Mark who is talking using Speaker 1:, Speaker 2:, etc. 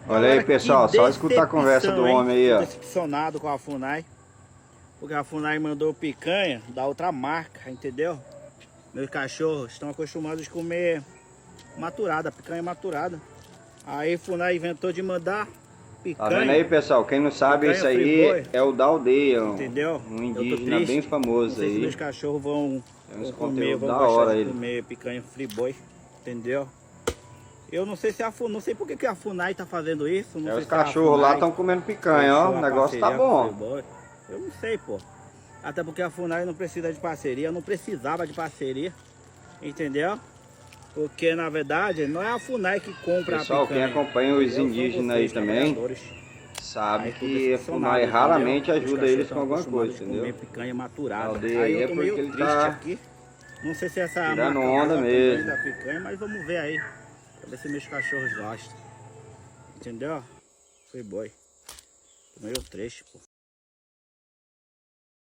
Speaker 1: Olha aí, pessoal, só escutar a conversa do homem aí, ó.
Speaker 2: Tô decepcionado com a FUNAI, porque a FUNAI mandou picanha da outra marca, entendeu? Meus cachorros estão acostumados a comer maturada, picanha maturada. Aí a FUNAI inventou de mandar picanha.
Speaker 1: Tá vendo aí, pessoal? Quem não sabe,
Speaker 2: picanha
Speaker 1: isso aí
Speaker 2: Friboi,
Speaker 1: é o da aldeia,
Speaker 2: entendeu?
Speaker 1: um indígena bem famoso
Speaker 2: não sei se
Speaker 1: aí.
Speaker 2: meus cachorros vão comer, vão
Speaker 1: da
Speaker 2: gostar
Speaker 1: hora
Speaker 2: de
Speaker 1: ele.
Speaker 2: comer picanha Friboi, entendeu? Eu não sei se a FUNAI, não sei por que a FUNAI tá fazendo isso. Não sei
Speaker 1: Os
Speaker 2: se
Speaker 1: cachorros lá estão comendo picanha, ó. O negócio tá bom.
Speaker 2: Eu não sei, pô. Até porque a FUNAI não precisa de parceria, não precisava de parceria, entendeu? Porque na verdade não é a FUNAI que compra
Speaker 1: Pessoal,
Speaker 2: a picanha.
Speaker 1: quem acompanha os
Speaker 2: Entendeu?
Speaker 1: indígenas aí também sabe que a FUNAI
Speaker 2: entendeu?
Speaker 1: raramente
Speaker 2: Os
Speaker 1: ajuda
Speaker 2: cachorros
Speaker 1: eles
Speaker 2: estão
Speaker 1: com alguma
Speaker 2: acostumados
Speaker 1: coisa,
Speaker 2: a comer
Speaker 1: entendeu?
Speaker 2: picanha maturada.
Speaker 1: A aldeia
Speaker 2: Aí
Speaker 1: aí
Speaker 2: eu tô
Speaker 1: é
Speaker 2: meio
Speaker 1: porque ele
Speaker 2: triste
Speaker 1: tá
Speaker 2: aqui. Não sei se essa
Speaker 1: tirando
Speaker 2: marca
Speaker 1: onda
Speaker 2: gosta
Speaker 1: mesmo.
Speaker 2: também da picanha, mas vamos ver aí. Pra ver se meus cachorros gostam. Entendeu? Foi boi. Tô meio triste, pô.